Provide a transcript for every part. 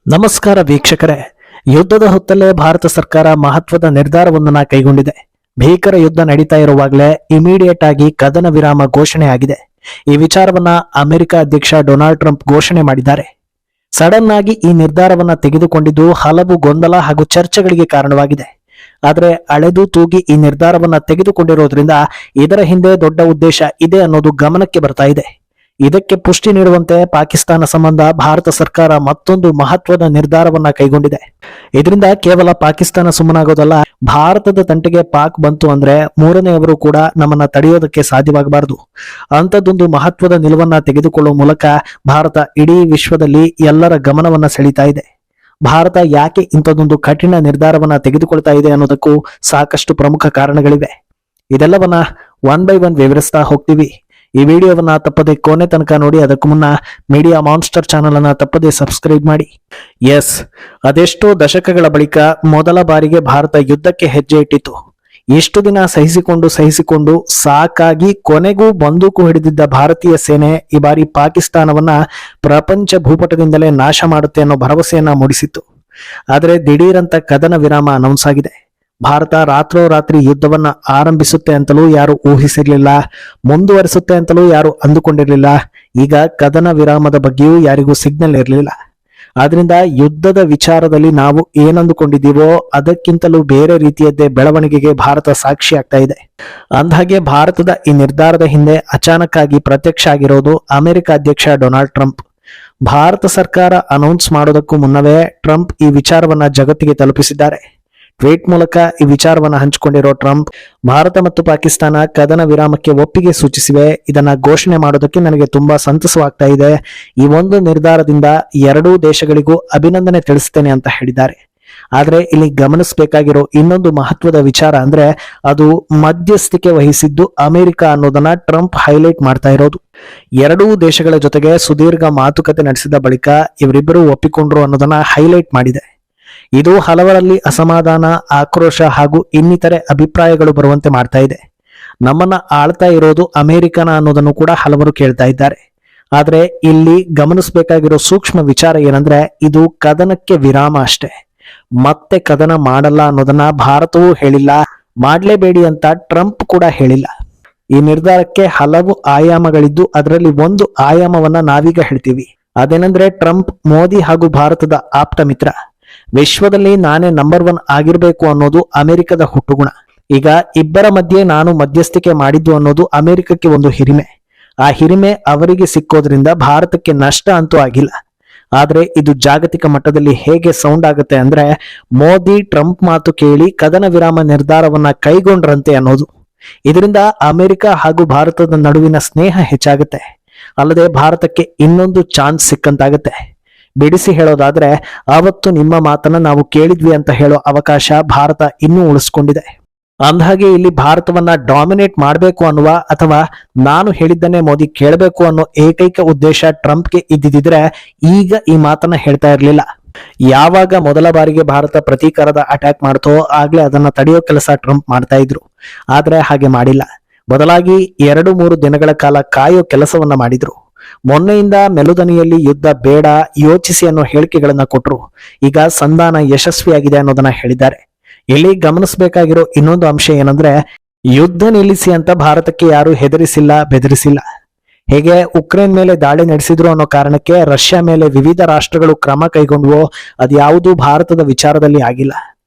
ನಮಸ್ಕಾರ ವೀಕ್ಷಕರೇ. ಯುದ್ಧದ ಹೊತ್ತಲ್ಲೇ ಭಾರತ ಸರ್ಕಾರ ಮಹತ್ವದ ನಿರ್ಧಾರವೊಂದನ್ನು ಕೈಗೊಂಡಿದೆ. ಭೀಕರ ಯುದ್ಧ ನಡೀತಾ ಇರುವಾಗಲೇ ಇಮಿಡಿಯೇಟ್ ಆಗಿ ಕದನ ವಿರಾಮ ಘೋಷಣೆ ಆಗಿದೆ. ಈ ವಿಚಾರವನ್ನ ಅಮೆರಿಕ ಅಧ್ಯಕ್ಷ ಡೊನಾಲ್ಡ್ ಟ್ರಂಪ್ ಘೋಷಣೆ ಮಾಡಿದ್ದಾರೆ. ಸಡನ್ ಆಗಿ ಈ ನಿರ್ಧಾರವನ್ನ ತೆಗೆದುಕೊಂಡಿದ್ದು ಹಲವು ಗೊಂದಲ ಹಾಗೂ ಚರ್ಚೆಗಳಿಗೆ ಕಾರಣವಾಗಿದೆ. ಆದರೆ ಅಳೆದು ತೂಗಿ ಈ ನಿರ್ಧಾರವನ್ನ ತೆಗೆದುಕೊಂಡಿರೋದ್ರಿಂದ ಇದರ ಹಿಂದೆ ದೊಡ್ಡ ಉದ್ದೇಶ ಇದೆ ಅನ್ನೋದು ಗಮನಕ್ಕೆ ಬರ್ತಾ ಇದೆ. ಇದಕ್ಕೆ ಪುಷ್ಟಿ ನೀಡುವಂತೆ ಪಾಕಿಸ್ತಾನ ಸಂಬಂಧ ಭಾರತ ಸರ್ಕಾರ ಮತ್ತೊಂದು ಮಹತ್ವದ ನಿರ್ಧಾರವನ್ನ ಕೈಗೊಂಡಿದೆ. ಇದರಿಂದ ಕೇವಲ ಪಾಕಿಸ್ತಾನ ಸುಮ್ಮನಾಗೋದಲ್ಲ, ಭಾರತದ ತಂಟೆಗೆ ಪಾಕ್ ಬಂತು ಅಂದ್ರೆ ಮೂರನೆಯವರು ಕೂಡ ನಮ್ಮನ್ನ ತಡೆಯೋದಕ್ಕೆ ಸಾಧ್ಯವಾಗಬಾರದು. ಅಂಥದ್ದೊಂದು ಮಹತ್ವದ ನಿಲುವನ್ನ ತೆಗೆದುಕೊಳ್ಳುವ ಮೂಲಕ ಭಾರತ ಇಡೀ ವಿಶ್ವದಲ್ಲಿ ಎಲ್ಲರ ಗಮನವನ್ನ ಸೆಳೀತಾ ಇದೆ. ಭಾರತ ಯಾಕೆ ಇಂಥದ್ದೊಂದು ಕಠಿಣ ನಿರ್ಧಾರವನ್ನ ತೆಗೆದುಕೊಳ್ತಾ ಇದೆ ಅನ್ನೋದಕ್ಕೂ ಸಾಕಷ್ಟು ಪ್ರಮುಖ ಕಾರಣಗಳಿವೆ. ಇದೆಲ್ಲವನ್ನ ಒನ್ ಬೈ ಒನ್ ವಿವರಿಸ್ತಾ ಹೋಗ್ತೀವಿ. ಈ ವಿಡಿಯೋವನ್ನ ತಪ್ಪದೆ ಕೊನೆ ತನಕ ನೋಡಿ. ಅದಕ್ಕೂ ಮುನ್ನ ಮೀಡಿಯಾ ಮಾನ್ಸ್ಟರ್ ಚಾನೆಲ್ ಅನ್ನ ತಪ್ಪದೆ ಸಬ್ಸ್ಕ್ರೈಬ್ ಮಾಡಿ. ಎಸ್, ಅದೆಷ್ಟೋ ದಶಕಗಳ ಬಳಿಕ ಮೊದಲ ಬಾರಿಗೆ ಭಾರತ ಯುದ್ಧಕ್ಕೆ ಹೆಜ್ಜೆ ಇಟ್ಟಿತು. ಇಷ್ಟು ದಿನ ಸಹಿಸಿಕೊಂಡು ಸಾಕಾಗಿ ಕೊನೆಗೂ ಬಂದೂಕು ಹಿಡಿದಿದ್ದ ಭಾರತೀಯ ಸೇನೆ ಈ ಬಾರಿ ಪಾಕಿಸ್ತಾನವನ್ನ ಪ್ರಪಂಚ ಭೂಪಟದಿಂದಲೇ ನಾಶ ಮಾಡುತ್ತೆ ಅನ್ನೋ ಭರವಸೆಯನ್ನ ಮೂಡಿಸಿತ್ತು. ಆದರೆ ದಿಢೀರಂತ ಕದನ ವಿರಾಮ ಅನೌನ್ಸ್ ಆಗಿದೆ. ಭಾರತ ರಾತ್ರೋರಾತ್ರಿ ಯುದ್ಧವನ್ನ ಆರಂಭಿಸುತ್ತೆ ಅಂತಲೂ ಯಾರು ಊಹಿಸಿರ್ಲಿಲ್ಲ, ಮುಂದುವರಿಸುತ್ತೆ ಅಂತಲೂ ಯಾರು ಅಂದುಕೊಂಡಿರ್ಲಿಲ್ಲ. ಈಗ ಕದನ ವಿರಾಮದ ಬಗ್ಗೆಯೂ ಯಾರಿಗೂ ಸಿಗ್ನಲ್ ಇರಲಿಲ್ಲ. ಆದ್ರಿಂದ ಯುದ್ಧದ ವಿಚಾರದಲ್ಲಿ ನಾವು ಏನಂದುಕೊಂಡಿದ್ದೀವೋ ಅದಕ್ಕಿಂತಲೂ ಬೇರೆ ರೀತಿಯದ್ದೇ ಬೆಳವಣಿಗೆಗೆ ಭಾರತ ಸಾಕ್ಷಿ ಆಗ್ತಾ ಇದೆ. ಅಂದಹಾಗೆ ಭಾರತದ ಈ ನಿರ್ಧಾರದ ಹಿಂದೆ ಅಚಾನಕ್ ಆಗಿ ಪ್ರತ್ಯಕ್ಷ ಆಗಿರೋದು ಅಮೆರಿಕ ಅಧ್ಯಕ್ಷ ಡೊನಾಲ್ಡ್ ಟ್ರಂಪ್. ಭಾರತ ಸರ್ಕಾರ ಅನೌನ್ಸ್ ಮಾಡೋದಕ್ಕೂ ಮುನ್ನವೇ ಟ್ರಂಪ್ ಈ ವಿಚಾರವನ್ನ ಜಗತ್ತಿಗೆ ತಲುಪಿಸಿದ್ದಾರೆ. ಟ್ವೀಟ್ ಮೂಲಕ ಈ ವಿಚಾರವನ್ನು ಹಂಚಿಕೊಂಡಿರೋ ಟ್ರಂಪ್, ಭಾರತ ಮತ್ತು ಪಾಕಿಸ್ತಾನ ಕದನ ವಿರಾಮಕ್ಕೆ ಒಪ್ಪಿಗೆ ಸೂಚಿಸಿವೆ. ಇದನ್ನ ಘೋಷಣೆ ಮಾಡೋದಕ್ಕೆ ನನಗೆ ತುಂಬಾ ಸಂತಸವಾಗ್ತಾ ಇದೆ. ಈ ಒಂದು ನಿರ್ಧಾರದಿಂದ ಎರಡೂ ದೇಶಗಳಿಗೂ ಅಭಿನಂದನೆ ತಿಳಿಸ್ತೇನೆ ಅಂತ ಹೇಳಿದ್ದಾರೆ. ಆದ್ರೆ ಇಲ್ಲಿ ಗಮನಿಸಬೇಕಾಗಿರೋ ಇನ್ನೊಂದು ಮಹತ್ವದ ವಿಚಾರ ಅಂದ್ರೆ ಅದು ಮಧ್ಯಸ್ಥಿಕೆ ವಹಿಸಿದ್ದು ಅಮೆರಿಕ ಅನ್ನೋದನ್ನ ಟ್ರಂಪ್ ಹೈಲೈಟ್ ಮಾಡ್ತಾ ಇರೋದು. ಎರಡೂ ದೇಶಗಳ ಜೊತೆಗೆ ಸುದೀರ್ಘ ಮಾತುಕತೆ ನಡೆಸಿದ ಬಳಿಕ ಇವರಿಬ್ಬರು ಒಪ್ಪಿಕೊಂಡ್ರು ಅನ್ನೋದನ್ನ ಹೈಲೈಟ್ ಮಾಡಿದೆ. ಇದು ಹಲವರಲ್ಲಿ ಅಸಮಾಧಾನ, ಆಕ್ರೋಶ ಹಾಗೂ ಇನ್ನಿತರೆ ಅಭಿಪ್ರಾಯಗಳು ಬರುವಂತೆ ಮಾಡ್ತಾ ಇದೆ. ನಮ್ಮನ್ನ ಆಳ್ತಾ ಇರೋದು ಅಮೆರಿಕನ ಅನ್ನೋದನ್ನು ಕೂಡ ಹಲವರು ಕೇಳ್ತಾ ಇದ್ದಾರೆ. ಆದ್ರೆ ಇಲ್ಲಿ ಗಮನಿಸಬೇಕಾಗಿರೋ ಸೂಕ್ಷ್ಮ ವಿಚಾರ ಏನಂದ್ರೆ ಇದು ಕದನಕ್ಕೆ ವಿರಾಮ ಅಷ್ಟೇ, ಮತ್ತೆ ಕದನ ಮಾಡಲ್ಲ ಅನ್ನೋದನ್ನ ಭಾರತವೂ ಹೇಳಿಲ್ಲ, ಮಾಡ್ಲೇಬೇಡಿ ಅಂತ ಟ್ರಂಪ್ ಕೂಡ ಹೇಳಿಲ್ಲ. ಈ ನಿರ್ಧಾರಕ್ಕೆ ಹಲವು ಆಯಾಮಗಳಿದ್ದು ಅದರಲ್ಲಿ ಒಂದು ಆಯಾಮವನ್ನ ನಾವೀಗ ಹೇಳ್ತೀವಿ. ಅದೇನಂದ್ರೆ ಟ್ರಂಪ್ ಮೋದಿ ಹಾಗೂ ಭಾರತದ ಆಪ್ತ ಮಿತ್ರ. ವಿಶ್ವದಲ್ಲಿ ನಾನೇ ನಂಬರ್ 1 ಆಗಿರ್ಬೇಕು ಅನ್ನೋದು ಅಮೆರಿಕದ ಹುಟ್ಟುಗುಣ. ಈಗ ಇಬ್ಬರ ಮಧ್ಯೆ ನಾನು ಮಧ್ಯಸ್ಥಿಕೆ ಮಾಡಿದ್ದು ಅನ್ನೋದು ಅಮೆರಿಕಕ್ಕೆ ಒಂದು ಹಿರಿಮೆ. ಆ ಹಿರಿಮೆ ಅವರಿಗೆ ಸಿಕ್ಕೋದ್ರಿಂದ ಭಾರತಕ್ಕೆ ನಷ್ಟ ಅಂತೂ ಆಗಿಲ್ಲ. ಆದ್ರೆ ಇದು ಜಾಗತಿಕ ಮಟ್ಟದಲ್ಲಿ ಹೇಗೆ ಸೌಂಡ್ ಆಗುತ್ತೆ ಅಂದ್ರೆ ಮೋದಿ ಟ್ರಂಪ್ ಮಾತು ಕೇಳಿ ಕದನ ವಿರಾಮ ನಿರ್ಧಾರವನ್ನ ಕೈಗೊಂಡ್ರಂತೆ ಅನ್ನೋದು. ಇದರಿಂದ ಅಮೆರಿಕ ಹಾಗೂ ಭಾರತದ ನಡುವಿನ ಸ್ನೇಹ ಹೆಚ್ಚಾಗುತ್ತೆ. ಅಲ್ಲದೆ ಭಾರತಕ್ಕೆ ಇನ್ನೊಂದು ಚಾನ್ಸ್ ಸಿಕ್ಕಂತಾಗತ್ತೆ. ಬಿಡಿಸಿ ಹೇಳೋದಾದ್ರೆ ಆವತ್ತು ನಿಮ್ಮ ಮಾತನ್ನ ನಾವು ಕೇಳಿದ್ವಿ ಅಂತ ಹೇಳೋ ಅವಕಾಶ ಭಾರತ ಇನ್ನೂ ಉಳಿಸ್ಕೊಂಡಿದೆ. ಅಂದಹಾಗೆ ಇಲ್ಲಿ ಭಾರತವನ್ನ ಡಾಮಿನೇಟ್ ಮಾಡಬೇಕು ಅನ್ನುವ ಅಥವಾ ನಾನು ಹೇಳಿದ್ದನ್ನೇ ಮೋದಿ ಕೇಳಬೇಕು ಅನ್ನೋ ಏಕೈಕ ಉದ್ದೇಶ ಟ್ರಂಪ್ಗೆ ಇದ್ದಿದ್ರೆ ಈಗ ಈ ಮಾತನ್ನ ಹೇಳ್ತಾ ಇರ್ಲಿಲ್ಲ. ಯಾವಾಗ ಮೊದಲ ಬಾರಿಗೆ ಭಾರತ ಪ್ರತೀಕಾರದ ಅಟ್ಯಾಕ್ ಮಾಡ್ತೋ ಆಗ್ಲೇ ಅದನ್ನ ತಡೆಯೋ ಕೆಲಸ ಟ್ರಂಪ್ ಮಾಡ್ತಾ ಇದ್ರು. ಆದ್ರೆ ಹಾಗೆ ಮಾಡಿಲ್ಲ. ಬದಲಾಗಿ 2-3 ದಿನಗಳ ಕಾಲ ಕಾಯೋ ಕೆಲಸವನ್ನ ಮಾಡಿದ್ರು. ಮೊನ್ನೆಯಿಂದ ಮೆಲುದನಿಯಲ್ಲಿ ಯುದ್ಧ ಬೇಡ, ಯೋಚಿಸಿ ಅನ್ನೋ ಹೇಳಿಕೆಗಳನ್ನ ಕೊಟ್ರು. ಈಗ ಸಂಧಾನ ಯಶಸ್ವಿಯಾಗಿದೆ ಅನ್ನೋದನ್ನ ಹೇಳಿದ್ದಾರೆ. ಇಲ್ಲಿ ಗಮನಿಸಬೇಕಾಗಿರೋ ಇನ್ನೊಂದು ಅಂಶ ಏನಂದ್ರೆ ಯುದ್ಧ ನಿಲ್ಲಿಸಿ ಅಂತ ಭಾರತಕ್ಕೆ ಯಾರು ಹೆದರಿಸಿಲ್ಲ, ಬೆದರಿಸಿಲ್ಲ. ಹೇಗೆ ಉಕ್ರೇನ್ ಮೇಲೆ ದಾಳಿ ನಡೆಸಿದ್ರು ಅನ್ನೋ ಕಾರಣಕ್ಕೆ ರಷ್ಯಾ ಮೇಲೆ ವಿವಿಧ ರಾಷ್ಟ್ರಗಳು ಕ್ರಮ ಕೈಗೊಂಡ್ವೋ ಅದ್ಯಾವುದೂ ಭಾರತದ ವಿಚಾರದಲ್ಲಿ ಆಗಿಲ್ಲ.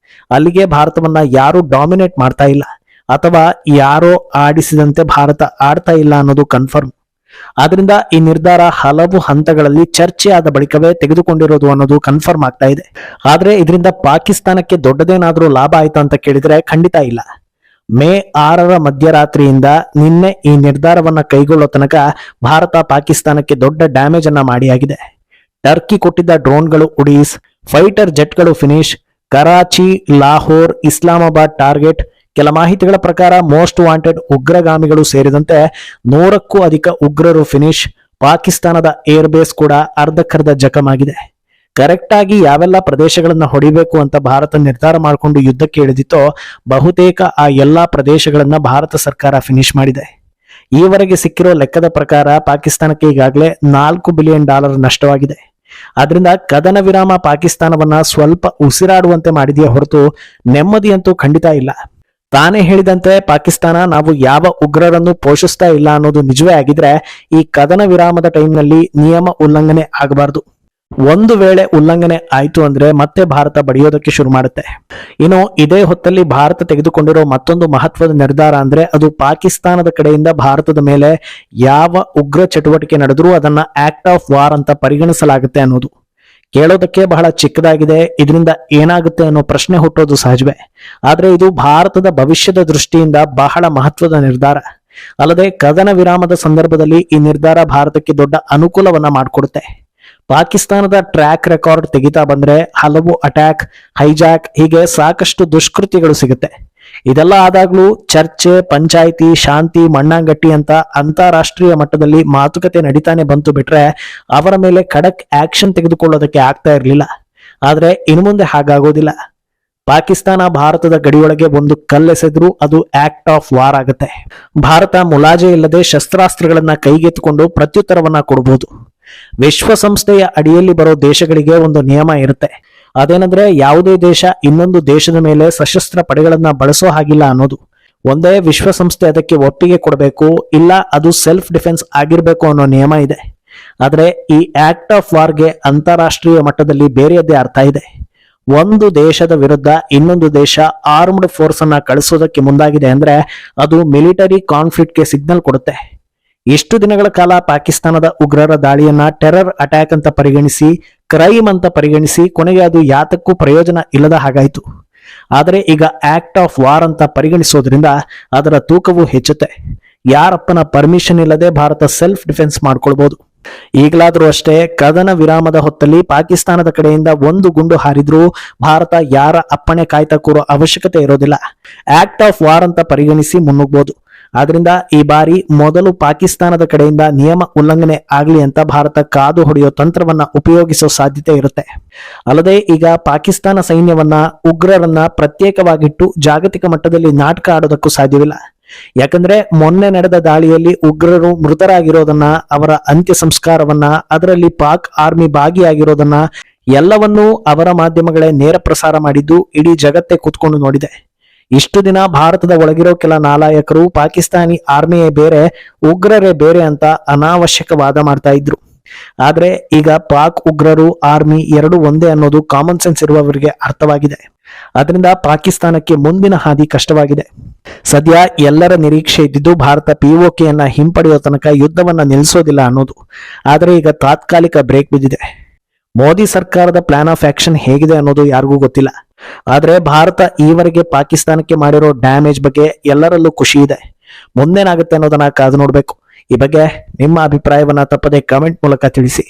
ಅಲ್ಲಿಗೆ ಭಾರತವನ್ನ ಯಾರು ಡಾಮಿನೇಟ್ ಮಾಡ್ತಾ ಇಲ್ಲ ಅಥವಾ ಯಾರೋ ಆಡಿಸಿದಂತೆ ಭಾರತ ಆಡ್ತಾ ಇಲ್ಲ ಅನ್ನೋದು ಕನ್ಫರ್ಮ್. ಆದ್ರಿಂದ ಈ ನಿರ್ಧಾರ ಹಲವು ಹಂತಗಳಲ್ಲಿ ಚರ್ಚೆ ಆದ ಬಳಿಕವೇ ತೆಗೆದುಕೊಂಡಿರೋದು ಅನ್ನೋದು ಕನ್ಫರ್ಮ್ ಆಗ್ತಾ ಇದೆ. ಆದ್ರೆ ಇದರಿಂದ ಪಾಕಿಸ್ತಾನಕ್ಕೆ ದೊಡ್ಡದೇನಾದ್ರೂ ಲಾಭ ಆಯ್ತಾ ಅಂತ ಕೇಳಿದ್ರೆ ಖಂಡಿತ ಇಲ್ಲ. ಮೇ 6ರ ಮಧ್ಯರಾತ್ರಿಯಿಂದ ನಿನ್ನೆ ಈ ನಿರ್ಧಾರವನ್ನ ಕೈಗೊಳ್ಳೋ ತನಕ ಭಾರತ ಪಾಕಿಸ್ತಾನಕ್ಕೆ ದೊಡ್ಡ ಡ್ಯಾಮೇಜ್ ಅನ್ನ ಮಾಡಿಯಾಗಿದೆ. ಟರ್ಕಿ ಕೊಟ್ಟಿದ್ದ ಡ್ರೋನ್ಗಳು ಉಡೀಸ್, ಫೈಟರ್ ಜೆಟ್ಗಳು ಫಿನಿಶ್, ಕರಾಚಿ, ಲಾಹೋರ್, ಇಸ್ಲಾಮಾಬಾದ್ ಟಾರ್ಗೆಟ್. ಕೆಲ ಮಾಹಿತಿಗಳ ಪ್ರಕಾರ ಮೋಸ್ಟ್ ವಾಂಟೆಡ್ ಉಗ್ರಗಾಮಿಗಳು ಸೇರಿದಂತೆ 100ಕ್ಕೂ ಅಧಿಕ ಉಗ್ರರು ಫಿನಿಶ್. ಪಾಕಿಸ್ತಾನದ ಏರ್ ಬೇಸ್ ಕೂಡ ಅರ್ಧಕ್ಕರ್ಧ ಜಖಮಾಗಿದೆ. ಕರೆಕ್ಟ್ ಆಗಿ ಯಾವೆಲ್ಲ ಪ್ರದೇಶಗಳನ್ನ ಹೊಡಿಬೇಕು ಅಂತ ಭಾರತ ನಿರ್ಧಾರ ಮಾಡಿಕೊಂಡು ಯುದ್ಧಕ್ಕೆ ಇಳಿದಿತ್ತೋ ಬಹುತೇಕ ಆ ಎಲ್ಲಾ ಪ್ರದೇಶಗಳನ್ನ ಭಾರತ ಸರ್ಕಾರ ಫಿನಿಶ್ ಮಾಡಿದೆ. ಈವರೆಗೆ ಸಿಕ್ಕಿರೋ ಲೆಕ್ಕದ ಪ್ರಕಾರ ಪಾಕಿಸ್ತಾನಕ್ಕೆ ಈಗಾಗಲೇ $4 ಬಿಲಿಯನ್ ನಷ್ಟವಾಗಿದೆ. ಆದ್ರಿಂದ ಕದನ ವಿರಾಮ ಪಾಕಿಸ್ತಾನವನ್ನ ಸ್ವಲ್ಪ ಉಸಿರಾಡುವಂತೆ ಮಾಡಿದೆಯೇ ಹೊರತು ನೆಮ್ಮದಿಯಂತೂ ಖಂಡಿತ ಇಲ್ಲ. ತಾನೇ ಹೇಳಿದಂತೆ ಪಾಕಿಸ್ತಾನ ನಾವು ಯಾವ ಉಗ್ರರನ್ನು ಪೋಷಿಸ್ತಾ ಇಲ್ಲ ಅನ್ನೋದು ನಿಜವೇ ಆಗಿದ್ರೆ ಈ ಕದನ ವಿರಾಮದ ಟೈಮ್ನಲ್ಲಿ ನಿಯಮ ಉಲ್ಲಂಘನೆ ಆಗಬಾರ್ದು. ಒಂದು ವೇಳೆ ಉಲ್ಲಂಘನೆ ಆಯ್ತು ಅಂದ್ರೆ ಮತ್ತೆ ಭಾರತ ಬಡಿಯೋದಕ್ಕೆ ಶುರು ಮಾಡುತ್ತೆ. ಇನ್ನು ಇದೇ ಹೊತ್ತಲ್ಲಿ ಭಾರತ ತೆಗೆದುಕೊಂಡಿರೋ ಮತ್ತೊಂದು ಮಹತ್ವದ ನಿರ್ಧಾರ ಅಂದ್ರೆ ಅದು ಪಾಕಿಸ್ತಾನದ ಕಡೆಯಿಂದ ಭಾರತದ ಮೇಲೆ ಯಾವ ಉಗ್ರ ಚಟುವಟಿಕೆ ನಡೆದ್ರೂ ಅದನ್ನ ಆಕ್ಟ್ ಆಫ್ ವಾರ್ ಅಂತ ಪರಿಗಣಿಸಲಾಗುತ್ತೆ ಅನ್ನೋದು. ಕೇಳೋದಕ್ಕೆ ಬಹಳ ಚಿಕ್ಕದಾಗಿದೆ, ಇದರಿಂದ ಏನಾಗುತ್ತೆ ಅನ್ನೋ ಪ್ರಶ್ನೆ ಹುಟ್ಟೋದು ಸಹಜವೇ. ಆದ್ರೆ ಇದು ಭಾರತದ ಭವಿಷ್ಯದ ದೃಷ್ಟಿಯಿಂದ ಬಹಳ ಮಹತ್ವದ ನಿರ್ಧಾರ. ಅಲ್ಲದೆ ಕದನ ವಿರಾಮದ ಸಂದರ್ಭದಲ್ಲಿ ಈ ನಿರ್ಧಾರ ಭಾರತಕ್ಕೆ ದೊಡ್ಡ ಅನುಕೂಲವನ್ನ ಮಾಡಿಕೊಡುತ್ತೆ. ಪಾಕಿಸ್ತಾನದ ಟ್ರ್ಯಾಕ್ ರೆಕಾರ್ಡ್ ತೆಗಿತಾ ಬಂದ್ರೆ ಹಲವು ಅಟ್ಯಾಕ್, ಹೈಜಾಕ್ ಹೀಗೆ ಸಾಕಷ್ಟು ದುಷ್ಕೃತ್ಯಗಳು ಸಿಗುತ್ತೆ. ಇದೆಲ್ಲ ಆದಾಗ್ಲೂ ಚರ್ಚೆ, ಪಂಚಾಯಿತಿ, ಶಾಂತಿ, ಮಣ್ಣಾಂಗಟ್ಟಿ ಅಂತ ಅಂತಾರಾಷ್ಟ್ರೀಯ ಮಟ್ಟದಲ್ಲಿ ಮಾತುಕತೆ ನಡೀತಾನೆ ಬಂತು ಬಿಟ್ರೆ ಅವರ ಮೇಲೆ ಖಡಕ್ ಆಕ್ಷನ್ ತೆಗೆದುಕೊಳ್ಳೋದಕ್ಕೆ ಆಗ್ತಾ ಇರಲಿಲ್ಲ. ಆದ್ರೆ ಇನ್ನು ಮುಂದೆ ಹಾಗಾಗೋದಿಲ್ಲ. ಪಾಕಿಸ್ತಾನ ಭಾರತದ ಗಡಿಯೊಳಗೆ ಒಂದು ಕಲ್ಲೆಸೆದ್ರೂ ಅದು ಆಕ್ಟ್ ಆಫ್ ವಾರ್ ಆಗುತ್ತೆ. ಭಾರತ ಮುಲಾಜೆ ಇಲ್ಲದೆ ಶಸ್ತ್ರಾಸ್ತ್ರಗಳನ್ನ ಕೈಗೆತ್ತಿಕೊಂಡು ಪ್ರತ್ಯುತ್ತರವನ್ನ ಕೊಡಬಹುದು. ವಿಶ್ವಸಂಸ್ಥೆಯ ಅಡಿಯಲ್ಲಿ ಬರೋ ದೇಶಗಳಿಗೆ ಒಂದು ನಿಯಮ ಇರುತ್ತೆ. ಅದೇನಂದ್ರೆ ಯಾವುದೇ ದೇಶ ಇನ್ನೊಂದು ದೇಶದ ಮೇಲೆ ಸಶಸ್ತ್ರ ಪಡೆಗಳನ್ನ ಬಳಸೋ ಹಾಗಿಲ್ಲ ಅನ್ನೋದು. ಒಂದೇ ವಿಶ್ವಸಂಸ್ಥೆ ಅದಕ್ಕೆ ಒಪ್ಪಿಗೆ ಕೊಡಬೇಕು, ಇಲ್ಲ ಅದು ಸೆಲ್ಫ್ ಡಿಫೆನ್ಸ್ ಆಗಿರ್ಬೇಕು ಅನ್ನೋ ನಿಯಮ ಇದೆ. ಆದ್ರೆ ಈ ಆಕ್ಟ್ ಆಫ್ ವಾರ್ಗೆ ಅಂತಾರಾಷ್ಟ್ರೀಯ ಮಟ್ಟದಲ್ಲಿ ಬೇರೆಯದ್ದೇ ಅರ್ಥ ಇದೆ. ಒಂದು ದೇಶದ ವಿರುದ್ಧ ಇನ್ನೊಂದು ದೇಶ ಆರ್ಮ್ಡ್ ಫೋರ್ಸ್ ಅನ್ನ ಕಳಿಸೋದಕ್ಕೆ ಮುಂದಾಗಿದೆ ಅಂದ್ರೆ ಅದು ಮಿಲಿಟರಿ ಕಾನ್ಫ್ಲಿಕ್ಟ್ಗೆ ಸಿಗ್ನಲ್ ಕೊಡುತ್ತೆ. ಇಷ್ಟು ದಿನಗಳ ಕಾಲ ಪಾಕಿಸ್ತಾನದ ಉಗ್ರರ ದಾಳಿಯನ್ನ ಟೆರರ್ ಅಟ್ಯಾಕ್ ಅಂತ ಪರಿಗಣಿಸಿ, ಕ್ರೈಮ್ ಅಂತ ಪರಿಗಣಿಸಿ ಕೊನೆಗೆ ಅದು ಯಾತಕ್ಕೂ ಪ್ರಯೋಜನ ಇಲ್ಲದ ಹಾಗಾಯಿತು. ಆದರೆ ಈಗ ಆಕ್ಟ್ ಆಫ್ ವಾರ್ ಅಂತ ಪರಿಗಣಿಸೋದ್ರಿಂದ ಅದರ ತೂಕವು ಹೆಚ್ಚುತ್ತೆ. ಯಾರಪ್ಪನ ಪರ್ಮಿಷನ್ ಇಲ್ಲದೆ ಭಾರತ ಸೆಲ್ಫ್ ಡಿಫೆನ್ಸ್ ಮಾಡ್ಕೊಳ್ಬಹುದು. ಈಗಲಾದ್ರೂ ಅಷ್ಟೇ ಕದನ ವಿರಾಮದ ಹೊತ್ತಲ್ಲಿ ಪಾಕಿಸ್ತಾನದ ಕಡೆಯಿಂದ ಒಂದು ಗುಂಡು ಹಾರಿದ್ರೂ ಭಾರತ ಯಾರ ಅಪ್ಪಣೆ ಕಾಯ್ತಾ ಕೂರೋ ಅವಶ್ಯಕತೆ ಇರೋದಿಲ್ಲ. ಆಕ್ಟ್ ಆಫ್ ವಾರ್ ಅಂತ ಪರಿಗಣಿಸಿ ಮುನ್ನುಗ್ಬಹುದು. ಆದ್ರಿಂದ ಈ ಬಾರಿ ಮೊದಲು ಪಾಕಿಸ್ತಾನದ ಕಡೆಯಿಂದ ನಿಯಮ ಉಲ್ಲಂಘನೆ ಆಗ್ಲಿ ಅಂತ ಭಾರತ ಕಾದು ಹೊಡೆಯೋ ತಂತ್ರವನ್ನ ಉಪಯೋಗಿಸೋ ಸಾಧ್ಯತೆ ಇರುತ್ತೆ. ಅಲ್ಲದೆ ಈಗ ಪಾಕಿಸ್ತಾನ ಸೈನ್ಯವನ್ನ, ಉಗ್ರರನ್ನ ಪ್ರತ್ಯೇಕವಾಗಿಟ್ಟು ಜಾಗತಿಕ ಮಟ್ಟದಲ್ಲಿ ನಾಟಕ ಆಡೋದಕ್ಕೂ ಸಾಧ್ಯವಿಲ್ಲ. ಯಾಕಂದ್ರೆ ಮೊನ್ನೆ ನಡೆದ ದಾಳಿಯಲ್ಲಿ ಉಗ್ರರು ಮೃತರಾಗಿರೋದನ್ನ, ಅವರ ಅಂತ್ಯ ಸಂಸ್ಕಾರವನ್ನ, ಅದರಲ್ಲಿ ಪಾಕ್ ಆರ್ಮಿ ಭಾಗಿಯಾಗಿರೋದನ್ನ ಎಲ್ಲವನ್ನೂ ಅವರ ಮಾಧ್ಯಮಗಳೇ ನೇರ ಪ್ರಸಾರ ಮಾಡಿದ್ದು ಇಡೀ ಜಗತ್ತೇ ಕೂತ್ಕೊಂಡು ನೋಡಿದೆ. ಇಷ್ಟು ದಿನ ಭಾರತದ ಒಳಗಿರೋ ಕೆಲ ನಾಲಾಯಕರು ಪಾಕಿಸ್ತಾನಿ ಆರ್ಮಿಯೇ ಬೇರೆ, ಉಗ್ರರೇ ಬೇರೆ ಅಂತ ಅನಾವಶ್ಯಕ ವಾದ ಮಾಡ್ತಾ ಇದ್ರು. ಆದ್ರೆ ಈಗ ಪಾಕ್ ಉಗ್ರರು, ಆರ್ಮಿ ಎರಡು ಒಂದೇ ಅನ್ನೋದು ಕಾಮನ್ ಸೆನ್ಸ್ ಇರುವವರಿಗೆ ಅರ್ಥವಾಗಿದೆ. ಅದರಿಂದ ಪಾಕಿಸ್ತಾನಕ್ಕೆ ಮುಂದಿನ ಹಾದಿ ಕಷ್ಟವಾಗಿದೆ. ಸದ್ಯ ಎಲ್ಲರ ನಿರೀಕ್ಷೆ ಇದ್ದಿದ್ದು ಭಾರತ ಪಿಒಕೆಯನ್ನ ಹಿಂಪಡೆಯೋ ತನಕ ಯುದ್ಧವನ್ನ ನಿಲ್ಲಿಸೋದಿಲ್ಲ ಅನ್ನೋದು. ಆದ್ರೆ ಈಗ ತಾತ್ಕಾಲಿಕ ಬ್ರೇಕ್ ಬಿದ್ದಿದೆ. ಮೋದಿ ಸರ್ಕಾರದ ಪ್ಲಾನ್ ಆಫ್ ಆಕ್ಷನ್ ಹೇಗಿದೆ ಅನ್ನೋದು ಯಾರಿಗೂ ಗೊತ್ತಿಲ್ಲ. ಆದ್ರೆ ಭಾರತ ಈವರೆಗೆ ಪಾಕಿಸ್ತಾನಕ್ಕೆ ಮಾಡಿರೋ ಡ್ಯಾಮೇಜ್ ಬಗ್ಗೆ ಎಲ್ಲರಲ್ಲೂ ಖುಷಿ ಇದೆ. ಮುಂದೇನಾಗುತ್ತೆ ಅನ್ನೋದನ್ನ ಕಾದು ನೋಡ್ಬೇಕು. ಈ ಬಗ್ಗೆ ನಿಮ್ಮ ಅಭಿಪ್ರಾಯವನ್ನ ತಪ್ಪದೆ ಕಮೆಂಟ್ ಮೂಲಕ ತಿಳಿಸಿ.